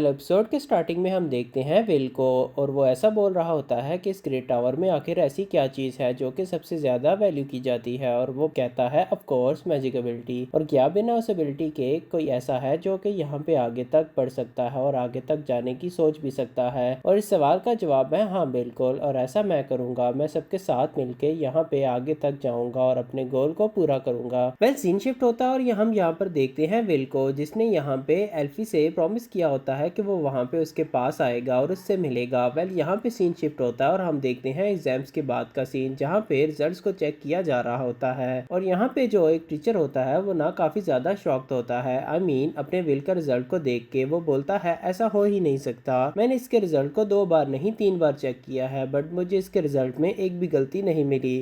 Well episode के starting में हम देखते हैं विल को, और वो ऐसा बोल रहा होता है कि इस ग्रेट टावर में आखिर ऐसी क्या चीज़ है जो कि सबसे ज़्यादा वैल्यू की जाती है। और वो कहता है ऑफ कोर्स मैजिक एबिलिटी, और क्या बिना उस एबिलिटी के कोई ऐसा है जो कि यहाँ पे आगे तक बढ़ सकता है और आगे तक जाने की सोच भी सकता है। और इस सवाल का जवाब है हाँ बिल्कुल, और ऐसा मैं करूँगा। मैं सबके साथ मिलके यहाँ पे आगे तक जाऊँगा और अपने गोल को पूरा करूँगा। वेल सीन शिफ्ट होता है और हम यहाँ पर देखते हैं विल को, जिसने यहाँ पे एल्फी से प्रॉमिस किया होता है कि वो वहाँ पे उसके पास आएगा और उससे मिलेगा। वेल यहाँ पे सीन शिफ्ट होता है और हम देखते हैं एग्जाम्स के बाद का सीन, जहाँ पे रिजल्ट्स को चेक किया जा रहा होता है। और यहाँ पे जो एक टीचर होता है वो ना काफी ज्यादा शॉक्ड होता है। अपने विल का रिजल्ट को देख के वो बोलता है ऐसा हो ही नहीं सकता, मैंने इसके रिजल्ट को 2 बार नहीं 3 बार चेक किया है, बट मुझे इसके रिजल्ट में एक भी गलती नहीं मिली।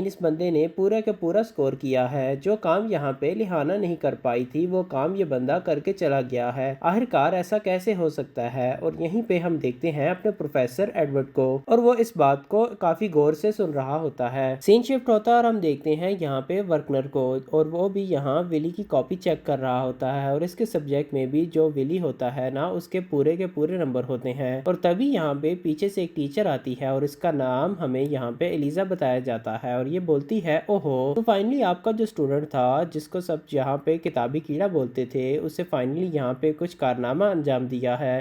इस बंदे ने पूरा का पूरा स्कोर किया है। जो काम यहाँ पे लिहाना नहीं कर पाई थी वो काम ये बंदा करके चला गया है। आखिरकार ऐसा कैसे हो सकता है। और यहीं पे हम देखते हैं अपने प्रोफेसर एडवर्ड को, और वो इस बात को काफी गौर से सुन रहा होता है। सीन शिफ्ट होता है और हम देखते हैं यहाँ पे वर्कनर को, और वो भी यहाँ विली की कॉपी चेक कर रहा होता है। और इसके सब्जेक्ट में भी जो विली होता है ना उसके पूरे के पूरे नंबर होते हैं। और तभी यहाँ पे पीछे से एक टीचर आती है और इसका नाम हमें यहाँ पे एलिजा बताया जाता है। और ये बोलती है ओहो, तो फाइनली आपका जो स्टूडेंट था जिसको सब यहाँ पे किताबी कीड़ा बोलते थे, उसे फाइनली यहाँ पे कुछ कारनामा अंजाम दिया है।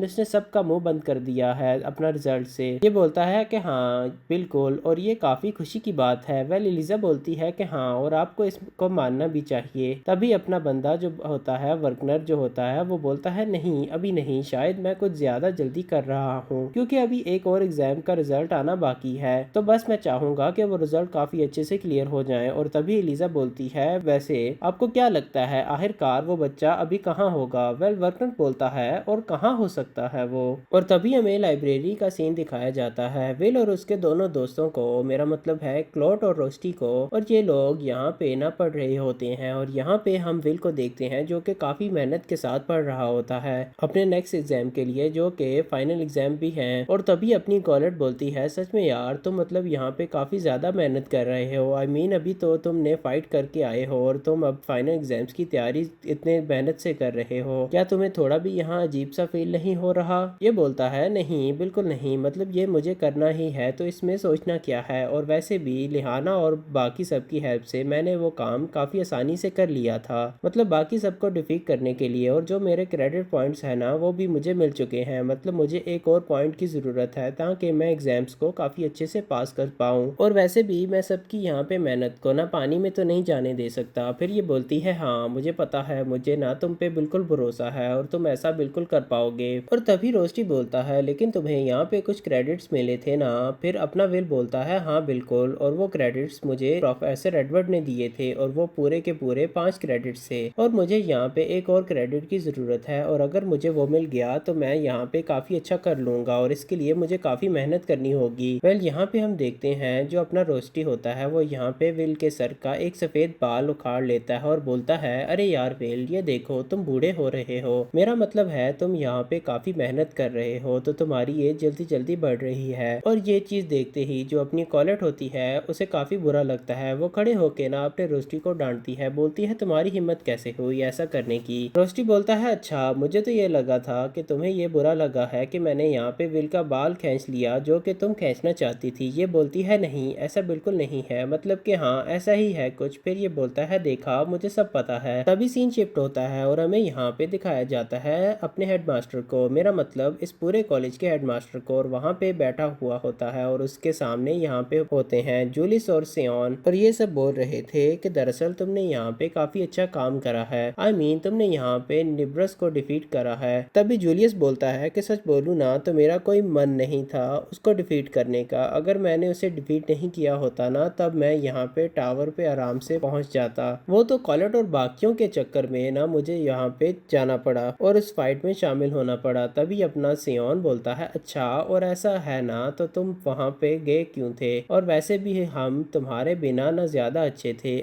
उसने सबका मुंह बंद कर दिया है अपना रिजल्ट से। ये बोलता है कि हाँ बिल्कुल, और ये काफी खुशी की बात है। वेल एलिजा बोलती है कि हाँ, और आपको इसको मानना भी चाहिए। तभी अपना बंदा जो होता है, वर्कनर जो होता है, वो बोलता है नहीं अभी नहीं, शायद मैं कुछ ज्यादा जल्दी कर रहा हूँ, क्योंकि अभी एक और एग्जाम का रिजल्ट आना बाकी है। तो बस मैं चाहूंगा कि वो रिजल्ट काफी अच्छे से क्लियर हो जाए। और तभी एलिजा बोलती है वैसे आपको क्या लगता है आखिरकार वो बच्चा अभी कहाँ होगा। वेल वर्कनर बोलता है और कहाँ हो सकता है वो। और तभी हमें लाइब्रेरी का सीन दिखाया जाता है। विल और उसके दोनों दोस्तों को, मेरा मतलब है क्लोट और रोस्टी को, और ये लोग यहाँ पे ना पढ़ रहे होते हैं। और यहाँ पे हम विल को देखते हैं जो कि काफी मेहनत के साथ पढ़ रहा होता है अपने नेक्स्ट एग्जाम के लिए, जो कि फाइनल एग्जाम भी है। और तभी अपनी कॉलेट बोलती है सच में यार तुम मतलब यहाँ पे काफी ज्यादा मेहनत कर रहे हो। अभी तो तुमने फाइट करके आए हो और तुम अब फाइनल एग्जाम्स की तैयारी इतने मेहनत से कर रहे हो, क्या तुम्हें थोड़ा भी यहाँ अजीब सा फील नहीं हो रहा। ये बोलता है नहीं बिल्कुल नहीं, मतलब ये मुझे करना ही है तो इसमें सोचना क्या है। और वैसे भी लिहाना और बाकी सबकी हेल्प से मैंने वो काम काफी आसानी से कर लिया था, मतलब बाकी सबको डिफीट करने के लिए। और जो मेरे क्रेडिट पॉइंट्स है ना वो भी मुझे मिल चुके हैं, मतलब मुझे एक और पॉइंट की जरूरत है ताकि मैं एग्जाम्स को काफी अच्छे से पास कर पाऊँ। और वैसे भी मैं सबकी यहाँ पे मेहनत को ना पानी में तो नहीं जाने दे सकता। फिर ये बोलती है हाँ मुझे पता है, मुझे ना तुम पे बिल्कुल भरोसा है और तुम ऐसा बिल्कुल कर पाओगे। और तभी रोस्टी बोलता है लेकिन तुम्हें यहाँ पे कुछ क्रेडिट्स मिले थे ना। फिर अपना विल बोलता है हाँ बिल्कुल, और वो क्रेडिट्स मुझे प्रोफेसर एडवर्ड ने दिए थे और वो पूरे के पूरे 5 क्रेडिट्स थे। और मुझे यहाँ पे एक और क्रेडिट की जरूरत है, और अगर मुझे वो मिल गया तो मैं यहाँ पे काफी अच्छा कर लूंगा, और इसके लिए मुझे काफी मेहनत करनी होगी। वेल यहाँ पे हम देखते हैं जो अपना रोस्टी होता है वो यहाँ पे विल के सर का एक सफेद बाल उखाड़ लेता है और बोलता है अरे यार विल ये देखो तुम बूढ़े हो रहे हो, मेरा मतलब है तुम यहाँ पे काफी मेहनत कर रहे हो तो तुम्हारी एज जल्दी जल्दी बढ़ रही है। और ये चीज देखते ही जो अपनी कॉलेट होती है उसे काफी बुरा लगता है। वो खड़े होके ना अपने रोस्टी को डांटती है, बोलती है तुम्हारी हिम्मत कैसे हुई ऐसा करने की। रोस्टी बोलता है अच्छा मुझे तो ये लगा था कि तुम्हें ये बुरा लगा है कि मैंने यहाँ पे विल का बाल खींच लिया जो कि तुम खींचना चाहती थी। ये बोलती है नहीं ऐसा बिल्कुल नहीं है, मतलब कि हाँ ऐसा ही है कुछ। फिर ये बोलता है देखा मुझे सब पता है। तभी सीन शिफ्ट होता है और हमें यहाँ पे दिखाया जाता है अपने हेडमास्टर को, मेरा मतलब इस पूरे कॉलेज के हेडमास्टर को, और वहाँ पे बैठा हुआ होता है और उसके सामने यहाँ पे होते हैं जूलियस और सियोन। और ये सब बोल रहे थे कि दरअसल तुमने यहाँ पे काफी अच्छा काम करा है, तुमने यहाँ पे निब्रस को डिफीट करा है। तभी जूलियस बोलता है कि सच बोलूं ना तो मेरा कोई मन नहीं था उसको डिफीट करने का, अगर मैंने उसे डिफीट नहीं किया होता ना तब मैं यहाँ पे टावर पे आराम से पहुंच जाता। वो तो कॉलेट और बाकियों के चक्कर में ना मुझे यहाँ पे जाना पड़ा और उस फाइट में शामिल होना पड़ा। तभी अपना सियोन बोलता है अच्छा और ऐसा है ना तो तुम वहाँ पे गए क्यों थे, और वैसे भी हम तुम्हारे बिना ना ज्यादा अच्छे थे।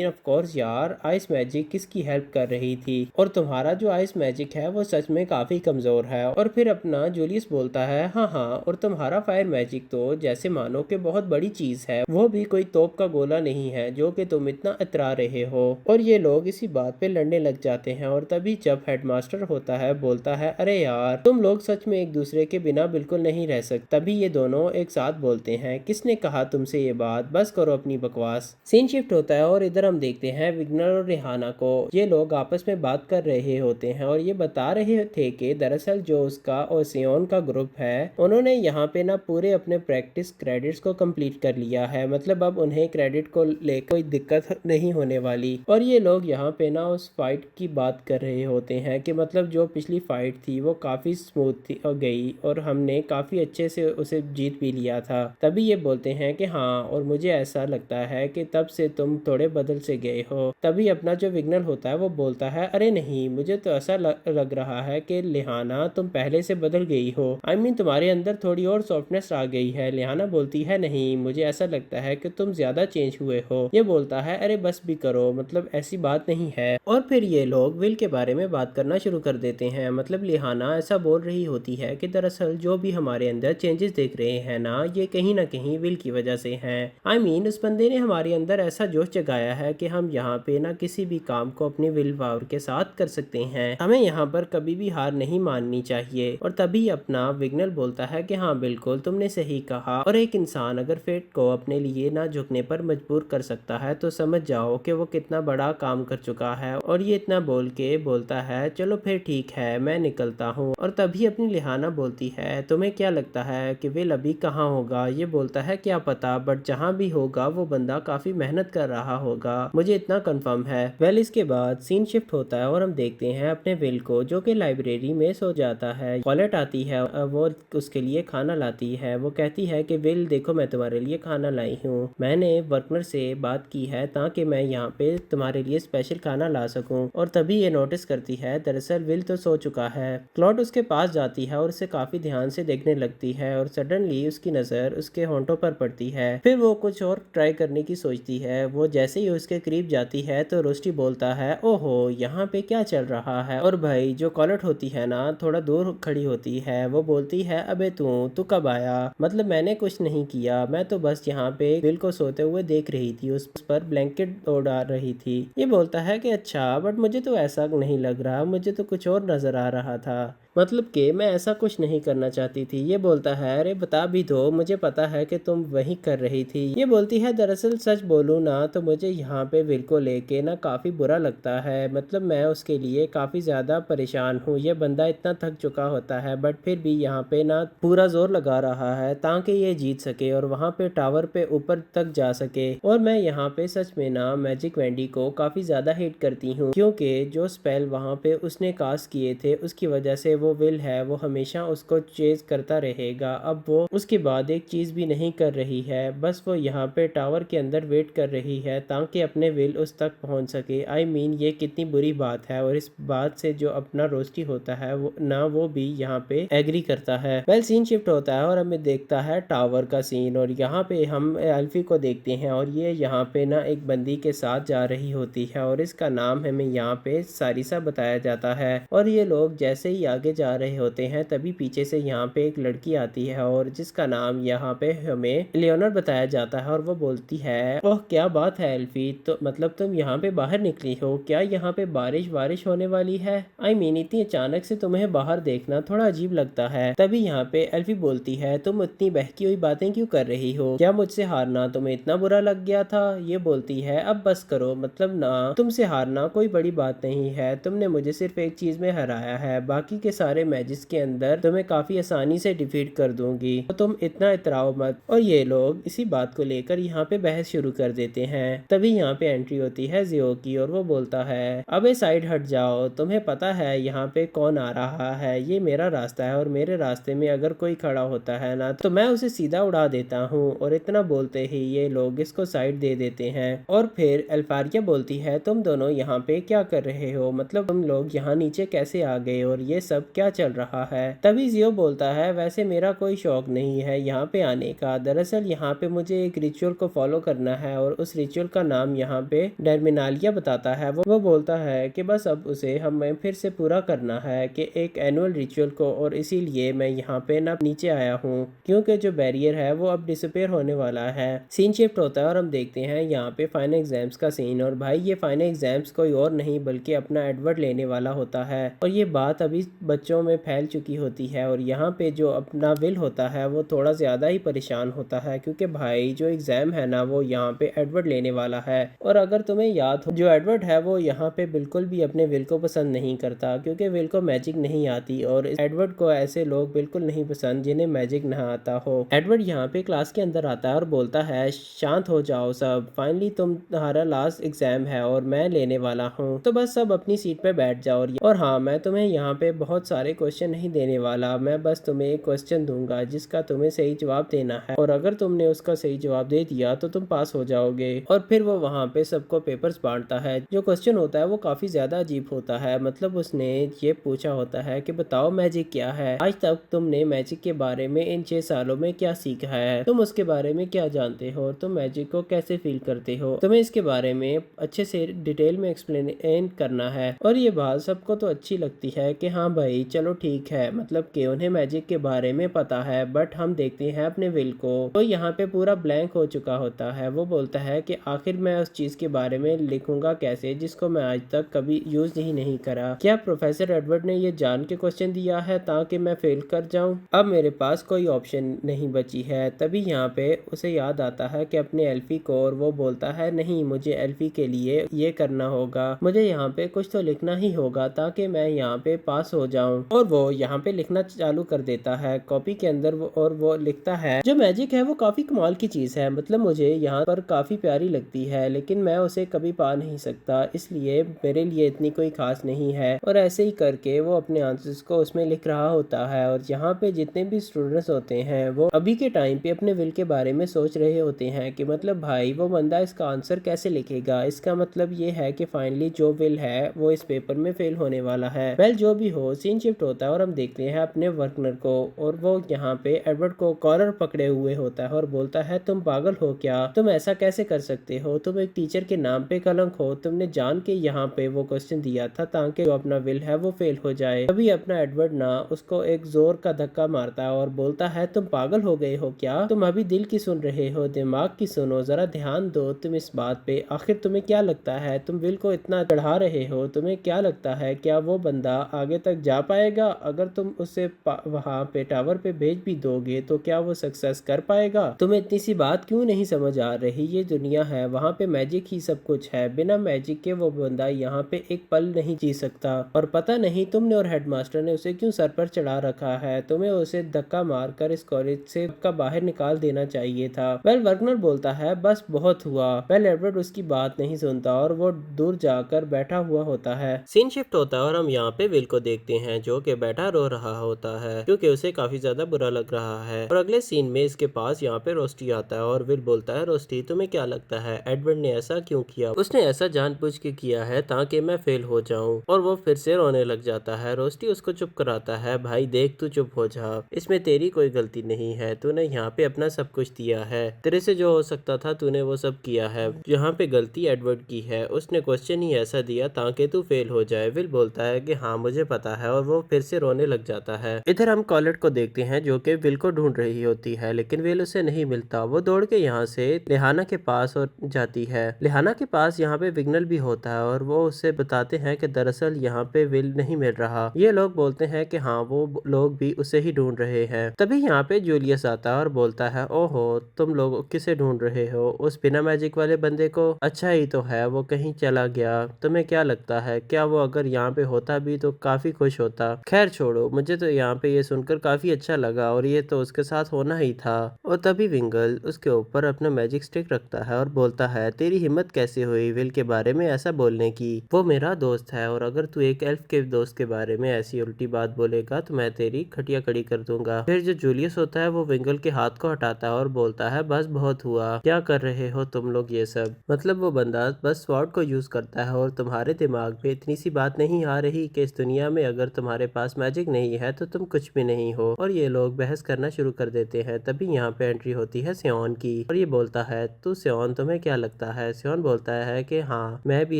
ऑफ कोर्स यार आइस मैजिक किसकी हेल्प कर रही थी, और तुम्हारा जो आइस मैजिक है वो सच में काफी कमजोर है। और फिर अपना जूलियस बोलता है हाँ हाँ, और तुम्हारा फायर मैजिक तो जैसे मानो कि बहुत बड़ी चीज है, वो भी कोई तोप का गोला नहीं है जो कि तुम इतना इतरा रहे हो। और ये लोग इसी बात पे लड़ने लग जाते हैं। और तभी जब हेडमास्टर होता है बोलता है अरे यार तुम लोग सच में एक दूसरे के बिना बिल्कुल नहीं रह सकते। तभी ये दोनों एक साथ बोलते हैं किसने कहा तुमसे ये बात, बस करो अपनी बकवास। सीन शिफ्ट होता है और इधर हम देखते हैं विग्नर और रिहाना को। ये लोग आपस में बात कर रहे होते हैं और ये बता रहे थे कि दरअसल जो उसका और सियोन का ग्रुप है उन्होंने यहाँ पे ना पूरे अपने प्रैक्टिस क्रेडिट्स को कंप्लीट कर लिया है। मतलब अब उन्हें क्रेडिट को लेकर कोई दिक्कत नहीं होने वाली। और ये लोग यहाँ पे ना उस फाइट की बात कर रहे होते हैं कि मतलब जो पिछली फाइट थी वो काफी स्मूथ थी और गई और हमने काफी अच्छे से उसे जीत भी लिया था। तभी ये बोलते हैं कि हाँ और मुझे ऐसा लगता है कि तब से तुम थोड़े बदल से गए हो। तभी अपना जो विग्नर होता है वो बोलता है अरे नहीं मुझे तो ऐसा लग रहा है कि लिहाना तुम पहले से बदल गई हो। आई मीन तुम्हारे अंदर थोड़ी और सॉफ्टनेस आ गई है। लिहाना बोलती है नहीं मुझे ऐसा लगता है कि तुम ज्यादा चेंज हुए हो। ये बोलता है अरे बस भी करो, मतलब ऐसी बात नहीं है। और फिर ये लोग विल के बारे में बात करना शुरू कर देते हैं। मतलब लिहाना ऐसा बोल रही होती है कि दरअसल जो भी हमारे अंदर चेंजेस देख रहे हैं ना ये कहीं ना कहीं विल की वजह से हैं। आई मीन उस बंदे ने हमारे अंदर ऐसा जोश जगाया है कि हम यहाँ पे ना किसी भी काम को अपनी विल पावर के साथ कर सकते हैं। हमें यहाँ पर कभी भी हार नहीं माननी चाहिए। और तभी अपना विग्नर बोलता है कि हाँ बिल्कुल तुमने सही कहा, और एक इंसान अगर फेट को अपने लिए ना झुकने पर मजबूर कर सकता है तो समझ जाओ कि वो कितना बड़ा काम कर चुका है। और ये इतना बोल के बोलता है चलो फिर ठीक है मैं निकलता हूँ। और तभी अपनी लिहाना बोलती है तुम्हें क्या लगता है कि विल अभी कहाँ होगा। ये बोलता है क्या पता, बट जहाँ भी होगा वो बंदा काफी मेहनत कर रहा होगा, मुझे इतना कंफर्म है। वेल इसके बाद सीन शिफ्ट होता है और हम देखते हैं अपने विल को जो कि लाइब्रेरी में सो जाता है। कॉलेट आती है, वो उसके लिए खाना लाती है। वो कहती है कि विल देखो मैं तुम्हारे लिए खाना लाई हूँ, मैंने वर्कनर से बात की है ताकि मैं यहाँ पे तुम्हारे लिए स्पेशल खाना ला सकूँ। और तभी ये नोटिस करती है दरअसल विल तो सो चुका है। क्लॉड उसके पास जाती है और उसे काफी ध्यान से देखने लगती है और सडनली उसकी नजर उसके होंठों पर पड़ती है। फिर वो कुछ और ट्राई करने की सोचती है। वो जैसे ही उसके करीब जाती है तो रोस्टी बोलता है ओहो यहाँ पे क्या चल रहा है। और भाई जो कॉलेट होती है ना थोड़ा दूर खड़ी होती है। वो बोलती है अबे तू कब आया, मतलब मैंने कुछ नहीं किया, मैं तो बस यहाँ पे विल को सोते हुए देख रही थी, उस पर ब्लैंकेट ओढ़ा रही थी। ये बोलता है कि अच्छा बट मुझे तो ऐसा नहीं लग रहा, मुझे तो कुछ और नजर आ रहा था, मतलब कि मैं ऐसा कुछ नहीं करना चाहती थी। ये बोलता है अरे बता भी दो, मुझे पता है कि तुम वही कर रही थी। ये बोलती है दरअसल सच बोलूं ना तो मुझे यहाँ पे विल को लेके ना काफी बुरा लगता है, मतलब मैं उसके लिए काफी ज्यादा परेशान हूँ। ये बंदा इतना थक चुका होता है बट फिर भी यहाँ पे ना पूरा जोर लगा रहा है ताकि ये जीत सके और वहाँ पे टावर पे ऊपर तक जा सके। और मैं यहाँ पे सच में ना मैजिक वेंडी को काफी ज्यादा हेट करती हूँ क्योंकि जो स्पेल वहाँ पे उसने कास्ट किए थे उसकी वजह से वो विल है वो हमेशा उसको चेज करता रहेगा। अब वो उसके बाद एक चीज भी नहीं कर रही है, बस वो यहाँ पे टावर के अंदर वेट कर रही है ताकि अपने विल उस तक पहुंच सके। आई मीन ये कितनी बुरी बात है। और इस बात से जो अपना रोस्टी होता है वो भी यहाँ पे एग्री करता है। वेल सीन शिफ्ट होता है और हमें देखता है टावर का सीन, और यहाँ पे हम एल्फी को देखते हैं और ये यहाँ पे ना एक बंदी के साथ जा रही होती है और इसका नाम हमें यहाँ पे सारिसा बताया जाता है। और ये लोग जैसे ही आगे जा रहे होते हैं तभी पीछे से यहाँ पे एक लड़की आती है और जिसका नाम यहाँ पे हमें लियोनर बताया जाता है। और वो बोलती है ओह क्या बात है एल्फी, तो मतलब तुम यहाँ पे बाहर निकली हो, क्या यहाँ पे बारिश होने वाली है। आई मीन इतनी अचानक से तुम्हें बाहर देखना थोड़ा अजीब लगता है। तभी यहाँ पे एल्फी बोलती है तुम इतनी बहकी हुई बातें क्यों कर रही हो, क्या मुझसे हारना तुम्हें इतना बुरा लग गया था। ये बोलती है अब बस करो, मतलब ना तुमसे हारना कोई बड़ी बात नहीं है, तुमने मुझे सिर्फ एक चीज में हराया है, बाकी के सारे मैचेस के अंदर तुम्हें काफी आसानी से डिफीट कर दूंगी, तो तुम इतना इतराओ मत। और ये लोग इसी बात को लेकर यहाँ पे बहस शुरू कर देते हैं। तभी यहाँ पे एंट्री होती है जियो की और वो बोलता है अबे साइड हट जाओ, तुम्हें पता है यहाँ पे कौन आ रहा है, ये मेरा रास्ता है और मेरे रास्ते में अगर कोई खड़ा होता है ना तो मैं उसे सीधा उड़ा देता हूँ। और इतना बोलते ही ये लोग इसको साइड दे देते हैं। और फिर अल्फारिया बोलती है तुम दोनों यहाँ पे क्या कर रहे हो, मतलब तुम लोग यहाँ नीचे कैसे आ गए और ये सब क्या चल रहा है। तभी जियो बोलता है वैसे मेरा कोई शौक नहीं है यहाँ पे आने का, दरअसल यहाँ पे मुझे एक रिचुअल को फॉलो करना है और उस रिचुअल का नाम यहाँ पे डर्मिनालिया बताता है। वो बोलता है कि बस अब उसे हमें फिर से पूरा करना है कि एक एनुअल रिचुअल को, और इसीलिए मैं यहाँ पे ना नीचे आया हूँ क्योंकि जो बैरियर है वो अब डिसअपेयर होने वाला है। सीन शिफ्ट होता है और हम देखते हैं यहाँ पे फाइनल एग्जाम्स का सीन, और भाई ये फाइनल एग्जाम्स कोई और नहीं बल्कि अपना एडवर्ड लेने वाला होता है। और ये बात अभी बच्चों में फैल चुकी होती है और यहाँ पे जो अपना विल होता है वो थोड़ा ज़्यादा ही परेशान होता है, क्योंकि भाई जो एग्ज़ाम है ना वो यहाँ पे एडवर्ड लेने वाला है। और अगर तुम्हें याद हो, जो एडवर्ड है वो यहाँ पे बिल्कुल भी अपने विल को पसंद नहीं करता, क्योंकि विल को मैजिक नहीं आती और एडवर्ड को ऐसे लोग बिल्कुल नहीं पसंद जिन्हें मैजिक ना आता हो। एडवर्ड यहाँ पे क्लास के अंदर आता है और बोलता है, शांत हो जाओ सब, फाइनली तुम्हारा लास्ट एग्जाम है और मैं लेने वाला हूँ, तो बस सब अपनी सीट पे बैठ जाओ। और हाँ, मैं तुम्हें यहाँ पे बहुत सारे क्वेश्चन नहीं देने वाला, मैं बस तुम्हें एक क्वेश्चन दूंगा जिसका तुम्हें सही जवाब देना है, और अगर तुमने उसका सही जवाब दे दिया तो तुम पास हो जाओगे। और फिर वो वहाँ पे सबको पेपर्स बांटता है। जो क्वेश्चन होता है वो काफी ज्यादा अजीब होता है, मतलब उसने ये पूछा होता है कि बताओ मैजिक क्या है, आज तक तुमने मैजिक के बारे में इन 6 सालों में क्या सीखा है, तुम उसके बारे में क्या जानते हो, तुम मैजिक को कैसे फील करते हो, तुम्हें इसके बारे में अच्छे से डिटेल में एक्सप्लेन करना है। और ये बात सबको तो अच्छी लगती है कि हाँ भाई चलो ठीक है, मतलब कि उन्हें मैजिक के बारे में पता है, बट हम देखते हैं अपने विल को, तो यहाँ पे पूरा ब्लैंक हो चुका होता है। वो बोलता है कि आखिर मैं उस चीज के बारे में लिखूंगा कैसे जिसको मैं आज तक कभी यूज ही नहीं करा। क्या प्रोफेसर एडवर्ड ने ये जान के क्वेश्चन दिया है ताकि मैं फेल कर जाऊं? अब मेरे पास कोई ऑप्शन नहीं बची है। तभी यहाँ पे उसे याद आता है कि अपने एल्फी को, और वो बोलता है नहीं, मुझे एल्फी के लिए ये करना होगा, मुझे यहाँ पे कुछ तो लिखना ही होगा ताकि मैं यहाँ पे पास हो जाऊं। और वो यहाँ पे लिखना चालू कर देता है कॉपी के अंदर, और वो लिखता है, जो मैजिक है वो काफी कमाल की चीज है, मतलब मुझे यहाँ पर काफी प्यारी लगती है, लेकिन मैं उसे कभी पा नहीं सकता, इसलिए मेरे लिए इतनी कोई खास नहीं है। और ऐसे ही करके वो अपने आंसर्स को उसमें लिख रहा होता है। और यहाँ पे जितने भी स्टूडेंट्स होते हैं वो अभी के टाइम पे अपने विल के बारे में सोच रहे होते हैं कि मतलब भाई वो बंदा इसका आंसर कैसे लिखेगा, इसका मतलब ये है कि फाइनली जो विल है वो इस पेपर में फेल होने वाला है। वेल जो भी हो, सीन शिफ्ट होता है और हम देखते हैं अपने वर्कनर को, और वो यहाँ पे एडवर्ड को कॉलर पकड़े हुए होता है और बोलता है, तुम पागल हो क्या, तुम ऐसा कैसे कर सकते हो, तुम एक टीचर के नाम पे कलंक हो, तुमने जान के यहाँ पे वो क्वेश्चन दिया था ताकि जो अपना विल है वो फेल हो जाए। तभी अपना एडवर्ड ना उसको एक जोर का धक्का मारता है और बोलता है, तुम पागल हो गए हो क्या, तुम अभी दिल की सुन रहे हो, दिमाग की सुनो, जरा ध्यान दो तुम इस बात पे, आखिर तुम्हें क्या लगता है, तुम विल को इतना चढ़ा रहे हो, तुम्हें क्या लगता है क्या वो बंदा आगे तक जा पाएगा, अगर तुम उसे वहाँ पे टावर पे भेज भी दोगे तो क्या वो सक्सेस कर पाएगा, तुम्हें इतनी सी बात क्यों नहीं समझ आ रही, ये दुनिया है, वहाँ पे मैजिक ही सब कुछ है, बिना मैजिक के वो बंदा यहाँ पे एक पल नहीं जी सकता। और पता नहीं तुमने और हेडमास्टर ने उसे क्यों सर पर चढ़ा रखा है, तुम्हें उसे धक्का मारकर इस कॉलेज से का बाहर निकाल देना चाहिए था। वेल वर्कनर बोलता है, बस बहुत हुआ। वेल एडवर्ड उसकी बात नहीं सुनता और वो दूर जाकर बैठा हुआ होता है। सीन शिफ्ट होता है और हम यहाँ पे विल को देखते हैं जो कि बैठा रो रहा होता है क्योंकि उसे काफी ज्यादा बुरा लग रहा है। और अगले सीन में इसके पास यहाँ पे रोस्टी आता है और विल बोलता है, रोस्टी तुम्हें क्या लगता है एडवर्ड ने ऐसा क्यों किया, उसने ऐसा जानबूझ के किया है ताकि मैं फेल हो जाऊं। और वो फिर से रोने लग जाता है। रोस्टी उसको चुप कराता है, भाई देख तू चुप हो जा, इसमें तेरी कोई गलती नहीं है, तूने यहाँ पे अपना सब कुछ दिया है, तेरे से जो हो सकता था तूने वो सब किया है, यहाँ पे गलती एडवर्ड की है, उसने क्वेश्चन ही ऐसा दिया ताकि तू फेल हो जाए। विल बोलता है कि हाँ मुझे पता है, और वो फिर से रोने लग जाता है। इधर हम कॉलेट को देखते हैं जो कि विल को ढूंढ रही होती है, लेकिन विल उसे नहीं मिलता। वो दौड़ के यहाँ से लिहाना के पास और जाती है। लिहाना के पास यहाँ पे विग्नल भी होता है और वो उससे बताते हैं कि दरअसल यहाँ पे विल नहीं मिल रहा। ये लोग बोलते हैं कि हाँ वो लोग भी उसे ही ढूंढ रहे हैं। तभी यहाँ पे जूलियस आता है और बोलता है, ओहो तुम लोग किसे ढूंढ रहे हो, उस बिना मैजिक वाले बंदे को, अच्छा ही तो है वो कहीं चला गया, तुम्हें क्या लगता है क्या वो अगर यहाँ पे होता भी तो काफी खुश होता, खैर छोड़ो, मुझे तो यहाँ पे ये सुनकर काफी अच्छा लगा और ये तो उसके साथ होना ही था। और तभी विंगल उसके ऊपर अपना मैजिक स्टिक रखता है और बोलता है, तेरी हिम्मत कैसे हुई विल के बारे में ऐसा बोलने की, वो मेरा दोस्त है और अगर तू एक एल्फ के दोस्त के बारे में ऐसी उल्टी बात बोलेगा तो मैं तेरी खटिया कड़ी कर दूंगा। फिर जो जूलियस होता है वो विंगल के हाथ को हटाता है और बोलता है, बस बहुत हुआ, क्या कर रहे हो तुम लोग ये सब, मतलब वो बंदा बस स्वॉर्ड को यूज करता है और तुम्हारे दिमाग में इतनी सी बात नहीं आ रही कि इस दुनिया में अगर तुम्हारे पास मैजिक नहीं है तो तुम कुछ भी नहीं हो। और ये लोग बहस करना शुरू कर देते हैं। तभी यहाँ पे एंट्री होती है सियोन की और ये बोलता है, तू सियोन तुम्हें क्या लगता है। सियोन बोलता है कि हाँ मैं भी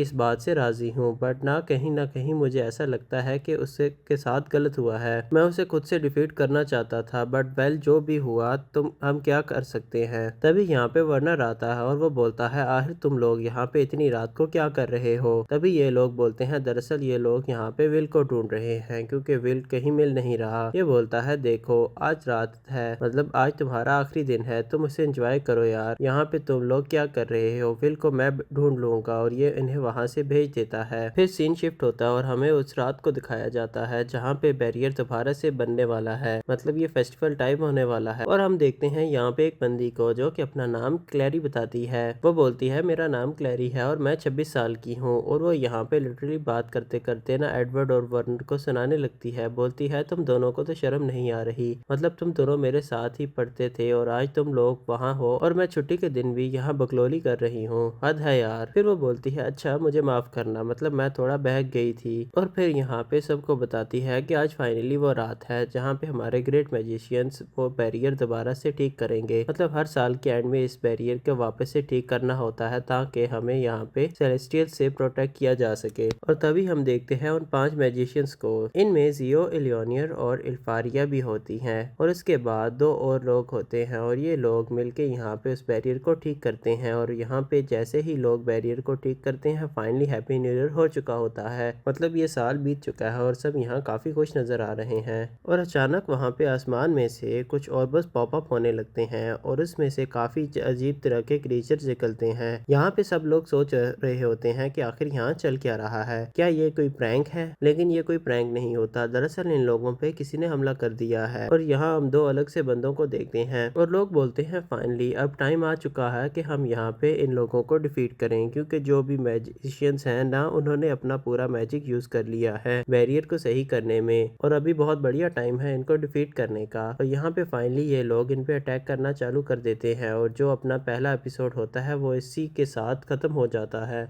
इस बात से राजी हूँ, बट ना कहीं मुझे ऐसा लगता है कि उससे के साथ गलत हुआ है, मैं उसे खुद से डिफीट करना चाहता था, बट वेल जो भी हुआ हम क्या कर सकते हैं। तभी यहाँ पे वर्नर आता है और वो बोलता है, आखिर तुम लोग यहाँ पे इतनी रात को क्या कर रहे हो। तभी ये लोग बोलते हैं, दरअसल ये लोग यहाँ पे विल को ढूंढ रहे हैं क्योंकि विल कहीं मिल नहीं रहा। ये बोलता है देखो आज रात है, मतलब आज तुम्हारा आखिरी दिन है, तुम उसे एंजॉय करो यार, यहाँ पे तुम लोग क्या कर रहे हो, विल को मैं ढूंढ लूंगा। और ये इन्हें वहां से भेज देता है। फिर सीन शिफ्ट होता है और हमें उस रात को दिखाया जाता है जहाँ पे बैरियर दोबारा से बनने वाला है, मतलब ये फेस्टिवल टाइम होने वाला है। और हम देखते हैं यहाँ पे एक बंदी को जो कि अपना नाम क्लैरी बताती है। वो बोलती है मेरा नाम क्लैरी है और मैं 26 साल की हूँ। और वो यहाँ पे लिटरली बात करते करते ना एडवर्ड और वर्न को सुनाने लगती है। बोलती है तुम दोनों को तो शर्म नहीं आ रही, मतलब तुम दोनों मेरे साथ ही पढ़ते थे और आज तुम लोग वहाँ हो और मैं छुट्टी के दिन भी यहाँ बकलोली कर रही हूँ, हद है यार। फिर वो बोलती है अच्छा मुझे माफ करना, मतलब मैं थोड़ा बहक गई थी। और फिर यहाँ पे सबको बताती है कि आज फाइनली वो रात है जहाँ पे हमारे ग्रेट मैजिशियंस वो बैरियर दोबारा से ठीक करेंगे। मतलब हर साल के एंड में इस बैरियर को वापस से ठीक करना होता है ताकि हमें यहाँ पे सेलेस्टियल से प्रोटेक्ट किया जा सके। और तभी हम देखते हैं उन 5 मैजिशियंस को। इनमें जियो, इलियोनियर और इल्फारिया भी होती हैं। और इसके बाद 2 और लोग होते हैं और ये लोग मिलके यहाँ पे उस बैरियर को ठीक करते हैं। और यहाँ पे जैसे ही लोग बैरियर को ठीक करते हैं फाइनली हैप्पी न्यू ईयर हो चुका होता है, मतलब ये साल बीत चुका है और सब यहाँ काफी खुश नजर आ रहे हैं। और अचानक वहाँ पे आसमान में से कुछ और बस पॉप अप होने लगते हैं और उसमें से काफी अजीब तरह के क्रीचर्स निकलते हैं। यहाँ पे सब लोग सोच रहे होते हैं कि आखिर यहाँ चल क्या रहा है, क्या ये कोई प्रैंक है। लेकिन ये कोई प्रैंक नहीं होता, दरअसल इन लोगों पे किसी ने हमला कर दिया है। और यहाँ हम 2 अलग से बंदों को देखते हैं और लोग बोलते हैं फाइनली अब टाइम आ चुका है कि हम यहाँ पे इन लोगों को डिफीट करें, क्योंकि जो भी मैजिशियंस हैं ना उन्होंने अपना पूरा मैजिक यूज कर लिया है बैरियर को सही करने में और अभी बहुत बढ़िया टाइम है इनको डिफीट करने का। और यहाँ पे फाइनली ये लोग इन पे अटैक करना चालू कर देते हैं और जो अपना पहला एपिसोड होता है वो इसी के साथ खत्म हो जाता है।